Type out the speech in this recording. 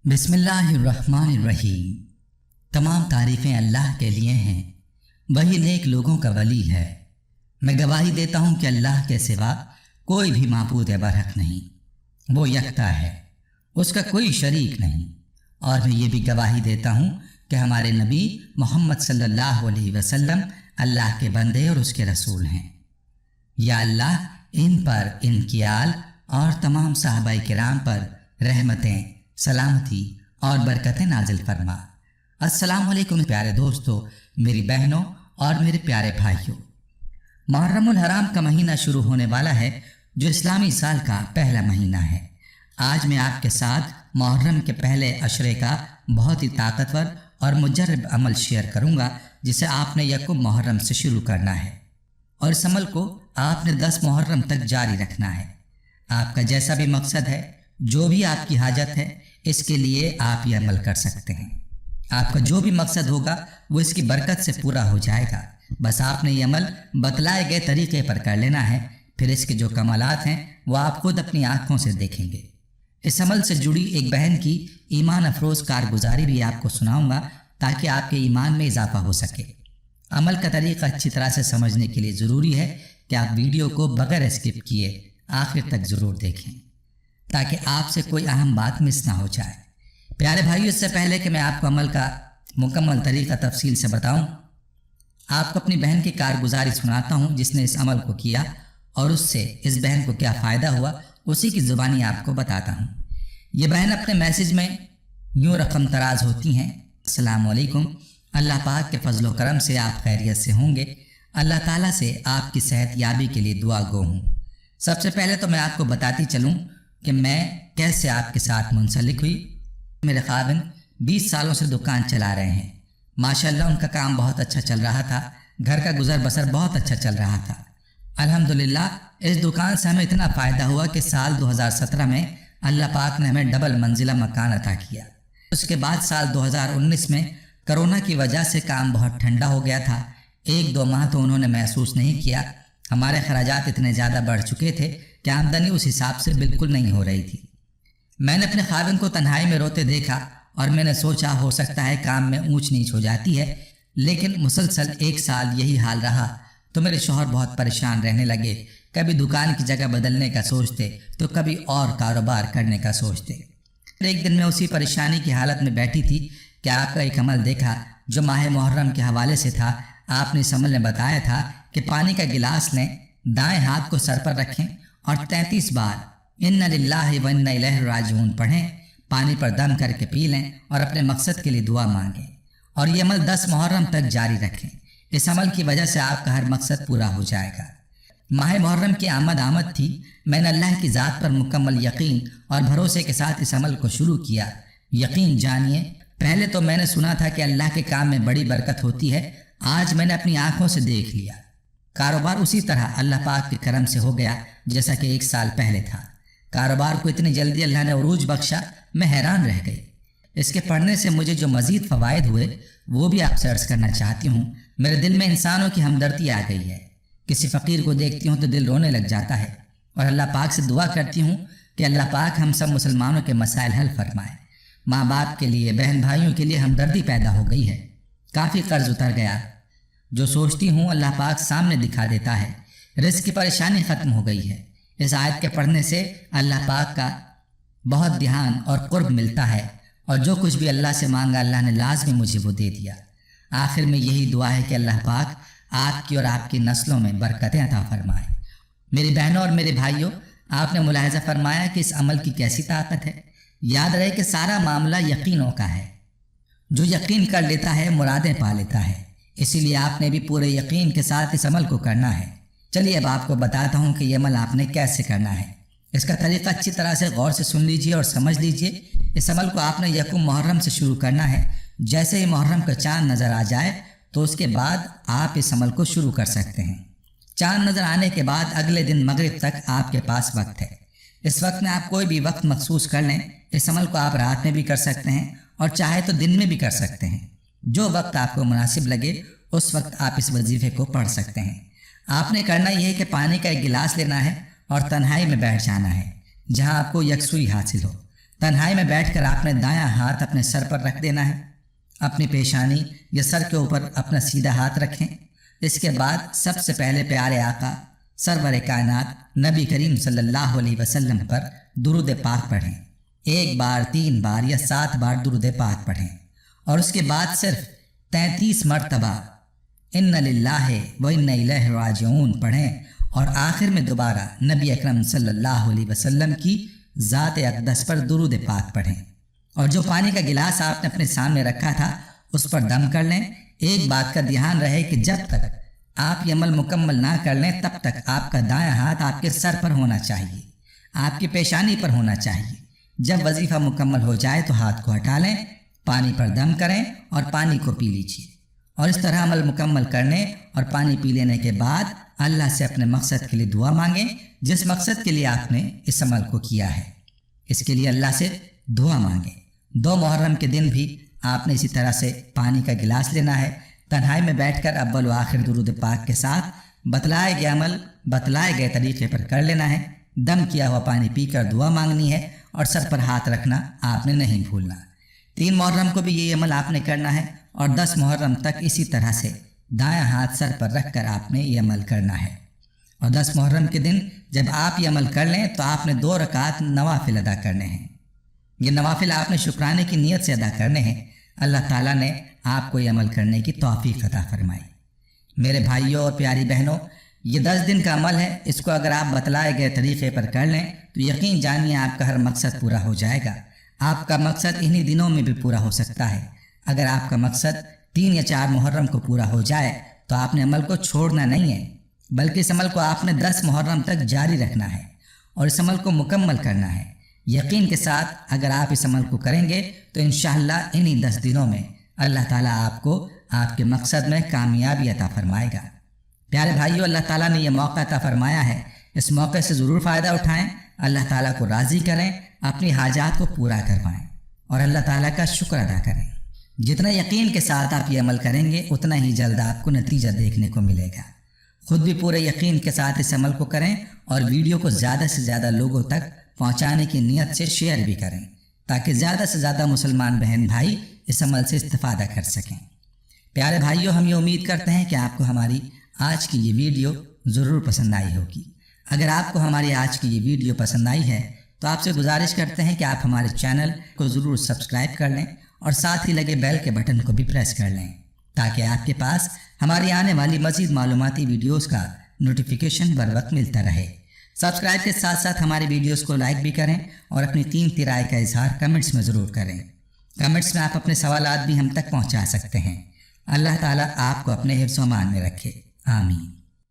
बिस्मिल्लाहिर्रहमानिर्रहीम। तमाम तारीफ़ें अल्लाह के लिए हैं, वही नेक लोगों का वली है। मैं गवाही देता हूँ कि अल्लाह के सिवा कोई भी माबूद बरहक नहीं, वो यकता है, उसका कोई शरीक नहीं। और मैं ये भी गवाही देता हूँ कि हमारे नबी मोहम्मद सल्लल्लाहु अलैहि वसल्लम अल्लाह के बंदे और उसके रसूल हैं। या अल्लाह इन पर, इनकी आल और तमाम सहाबाए किराम पर रहमतें, सलामती और बरकतें नाजिल फरमा। अस्सलाम वालेकुम प्यारे दोस्तों, मेरी बहनों और मेरे प्यारे भाइयों। मुहर्रमुल हराम का महीना शुरू होने वाला है, जो इस्लामी साल का पहला महीना है। आज मैं आपके साथ मुहर्रम के पहले अशरे का बहुत ही ताकतवर और मुजर्रब अमल शेयर करूंगा, जिसे आपने यकम मुहर्रम से शुरू करना है और इस अमल को आपने 10 मुहर्रम तक जारी रखना है। आपका जैसा भी मकसद है, जो भी आपकी हाजत है, इसके लिए आप ये अमल कर सकते हैं। आपका जो भी मकसद होगा वो इसकी बरकत से पूरा हो जाएगा। बस आपने ये अमल बतलाए गए तरीके पर कर लेना है, फिर इसके जो कमालात हैं वो आप खुद अपनी आँखों से देखेंगे। इस अमल से जुड़ी एक बहन की ईमान अफरोज़ कारगुजारी भी आपको सुनाऊंगा, ताकि आपके ईमान में इजाफा हो सके। अमल का तरीका अच्छी तरह से समझने के लिए ज़रूरी है कि आप वीडियो को बगैर स्किप किए आखिर तक ज़रूर देखें, ताकि आपसे कोई अहम बात मिस ना हो जाए। प्यारे भाइयों, इससे पहले कि मैं आपको अमल का मुकम्मल तरीका तफसील से बताऊं, आपको अपनी बहन की कारगुजारी सुनाता हूं, जिसने इस अमल को किया और उससे इस बहन को क्या फ़ायदा हुआ, उसी की ज़ुबानी आपको बताता हूं। ये बहन अपने मैसेज में यूँ रकम तराज होती हैं: अस्सलाम वालेकुम, अल्लाह पाक के फजलो करम से आप खैरियत से होंगे। अल्लाह ताला से आपकी सेहत याबी के लिए दुआ गो हूँ। सबसे पहले तो मैं आपको बताती चलूँ कि मैं कैसे आपके साथ मुंसलिक हुई। मेरे ख़ाविन 20 सालों से दुकान चला रहे हैं। माशाल्लाह उनका काम बहुत अच्छा चल रहा था, घर का गुजर बसर बहुत अच्छा चल रहा था। अल्हम्दुलिल्लाह इस दुकान से हमें इतना फ़ायदा हुआ कि साल 2017 में अल्लाह पाक ने हमें डबल मंजिला मकान अता किया। उसके बाद साल 2019 में कोरोना की वजह से काम बहुत ठंडा हो गया था। 1-2 माह तो उन्होंने महसूस नहीं किया। हमारे खराजात इतने ज़्यादा बढ़ चुके थे कि आमदनी उस हिसाब से बिल्कुल नहीं हो रही थी। मैंने अपने ख़ाविन को तन्हाई में रोते देखा और मैंने सोचा हो सकता है काम में ऊंच नीच हो जाती है, लेकिन मुसलसल 1 साल यही हाल रहा तो मेरे शौहर बहुत परेशान रहने लगे। कभी दुकान की जगह बदलने का सोचते तो कभी और कारोबार करने का सोचते। एक दिन मैं उसी परेशानी की हालत में बैठी थी कि आपका एक अमल देखा जो माह मुहर्रम के हवाले से था। आपने इस अमल में बताया था कि पानी का गिलास लें, दाएं हाथ को सर पर रखें और 33 बार इन्ना लिल्लाहि व इन्ना इलैहि राजिऊन पढ़ें। पानी पर दम करके पी लें और अपने मकसद के लिए दुआ मांगें और ये अमल 10 मुहर्रम तक जारी रखें। इस अमल की वजह से आपका हर मकसद पूरा हो जाएगा। माह मुहर्रम की आमद थी। मैंने अल्लाह की ज़ात पर मुकम्मल यकीन और भरोसे के साथ इस अमल को शुरू किया। यकीन जानिए, पहले तो मैंने सुना था कि अल्लाह के काम में बड़ी बरकत होती है। आज मैंने अपनी आंखों से देख लिया। कारोबार उसी तरह अल्लाह पाक के करम से हो गया जैसा कि 1 साल पहले था। कारोबार को इतनी जल्दी अल्लाह ने उरूज बख्शा, मैं हैरान रह गई। इसके पढ़ने से मुझे जो मज़ीद फ़वाइद हुए वो भी आपसे अर्ज़ करना चाहती हूँ। मेरे दिल में इंसानों की हमदर्दी आ गई है। किसी फ़कीर को देखती हूँ तो दिल रोने लग जाता है और अल्लाह पाक से दुआ करती हूँ कि अल्लाह पाक हम सब मुसलमानों के मसाइल हल फरमाए। माँ बाप के लिए, बहन भाइयों के लिए हमदर्दी पैदा हो गई है। काफ़ी कर्ज उतर गया। जो सोचती हूँ अल्लाह पाक सामने दिखा देता है। रिज़्क़ की परेशानी ख़त्म हो गई है। इस आयत के पढ़ने से अल्लाह पाक का बहुत ध्यान और कुर्ब मिलता है और जो कुछ भी अल्लाह से मांगा अल्लाह ने लाज़मी मुझे वो दे दिया। आखिर में यही दुआ है कि अल्लाह पाक आपकी और आपकी नस्लों में बरकतें अता फरमाए। मेरी बहनों और मेरे भाइयों, आपने मुलाहिज़ा फरमाया कि इस अमल की कैसी ताकत है। याद रहे कि सारा मामला यकीनों का है। जो यकीन कर लेता है मुरादें पा लेता है। इसीलिए आपने भी पूरे यकीन के साथ इस अमल को करना है। चलिए अब आपको बताता हूँ कि ये अमल आपने कैसे करना है। इसका तरीका अच्छी तरह से गौर से सुन लीजिए और समझ लीजिए। इस अमल को आपने यकम मुहर्रम से शुरू करना है। जैसे ही मुहर्रम का चाँद नज़र आ जाए तो उसके बाद आप इस अमल को शुरू कर सकते हैं। चाँद नज़र आने के बाद अगले दिन मगरिब तक आपके पास वक्त है। इस वक्त में आप कोई भी वक्त मखसूस कर लें। इस अमल को आप रात में भी कर सकते हैं और चाहे तो दिन में भी कर सकते हैं। जो वक्त आपको मुनासिब लगे उस वक्त आप इस वजीफ़े को पढ़ सकते हैं। आपने करना यह है कि पानी का एक गिलास लेना है और तन्हाई में बैठ जाना है, जहां आपको यकसुई हासिल हो। तन्हाई में बैठकर आपने दायां हाथ अपने सर पर रख देना है। अपनी पेशानी या सर के ऊपर अपना सीधा हाथ रखें। इसके बाद सबसे पहले प्यारे आका सरवर कायनात नबी करीम सल्लल्लाहु अलैहि वसल्लम पर दुरूद पाक पढ़ें। 1 बार, 3 बार या 7 बार दुरूद पाक पढ़ें और उसके बाद सिर्फ 33 मरतबा इन्ना लिल्लाहि व इन्ना इलैहि राजिऊन पढ़ें और आखिर में दोबारा नबी अकरम सल्लल्लाहु अलैहि वसल्लम की ज़ात अक़दस पर दुरूद पाक पढ़ें। और जो पानी का गिलास आपने अपने सामने रखा था उस पर दम कर लें। एक बात का ध्यान रहे कि जब तक आप ये अमल मुकम्मल ना कर लें तब तक आपका दायां हाथ आपके सर पर होना चाहिए, आपकी पेशानी पर होना चाहिए। जब वजीफ़ा मुकम्मल हो जाए तो हाथ को हटा लें, पानी पर दम करें और पानी को पी लीजिए। और इस तरह अमल मुकम्मल करने और पानी पी लेने के बाद अल्लाह से अपने मकसद के लिए दुआ मांगें, जिस मकसद के लिए आपने इस अमल को किया है। इसके लिए अल्लाह से दुआ मांगें। 2 मुहर्रम के दिन भी आपने इसी तरह से पानी का गिलास लेना है। तन्हाई में बैठकर अव्वल व आखिर दुरूद पाक के साथ बतलाए गए अमल बतलाए गए तरीके पर कर लेना है। दम किया हुआ पानी पीकर दुआ मांगनी है और सर पर हाथ रखना आपने नहीं भूलना। 3 मुहर्रम को भी ये अमल आपने करना है और 10 मुहर्रम तक इसी तरह से दायां हाथ सर पर रखकर आपने ये अमल करना है। और 10 मुहर्रम के दिन जब आप ये अमल कर लें तो आपने 2 रकात नवाफिल अदा करने हैं। ये नवाफिल आपने शुक्राने की नीयत से अदा करने हैं। अल्लाह ताला ने आपको ये अमल करने की तौफीक अता फरमाई। मेरे भाइयों और प्यारी बहनों, ये 10 दिन का अमल है। इसको अगर आप बतलाए गए तरीक़े पर कर लें तो यकीन जानिए आपका हर मकसद पूरा हो जाएगा। आपका मकसद इन्हीं दिनों में भी पूरा हो सकता है। अगर आपका मकसद 3 या 4 मुहर्रम को पूरा हो जाए तो आपने अमल को छोड़ना नहीं है, बल्कि इस अमल को आपने 10 मुहर्रम तक जारी रखना है और इस अमल को मुकम्मल करना है। यकीन के साथ अगर आप इस अमल को करेंगे तो इंशाअल्लाह इन्हीं 10 दिनों में अल्लाह ताला आपको आपके मकसद में कामयाबी अता फरमाएगा। प्यारे भाइयों, अल्लाह ताला ने यह मौका अता फरमाया है, इस मौके से ज़रूर फ़ायदा उठाएं। अल्लाह ताला को राज़ी करें, अपनी हाजात को पूरा करवाएं और अल्लाह ताला का शुक्र अदा करें। जितना यकीन के साथ आप ये अमल करेंगे उतना ही जल्द आपको नतीजा देखने को मिलेगा। खुद भी पूरे यकीन के साथ इस अमल को करें और वीडियो को ज़्यादा से ज़्यादा लोगों तक पहुंचाने की नीयत से शेयर भी करें ताकि ज़्यादा से ज़्यादा मुसलमान बहन भाई इस अमल से इस्तिफ़ादा कर सकें। प्यारे भाइयों, हम ये उम्मीद करते हैं कि आपको हमारी आज की ये वीडियो ज़रूर पसंद आई होगी। अगर आपको हमारी आज की ये वीडियो पसंद आई है तो आपसे गुजारिश करते हैं कि आप हमारे चैनल को ज़रूर सब्सक्राइब कर लें और साथ ही लगे बेल के बटन को भी प्रेस कर लें ताकि आपके पास हमारी आने वाली मज़ीद मालूमाती वीडियोस का नोटिफिकेशन बर वक्त मिलता रहे। सब्सक्राइब के साथ साथ हमारे वीडियोस को लाइक भी करें और अपनी 3 राय का इजहार कमेंट्स में ज़रूर करें। कमेंट्स में आप अपने सवालात भी हम तक पहुँचा सकते हैं। अल्लाह ताला आपको अपने हिफ्ज़-ओ-अमान में रखे। आमीन।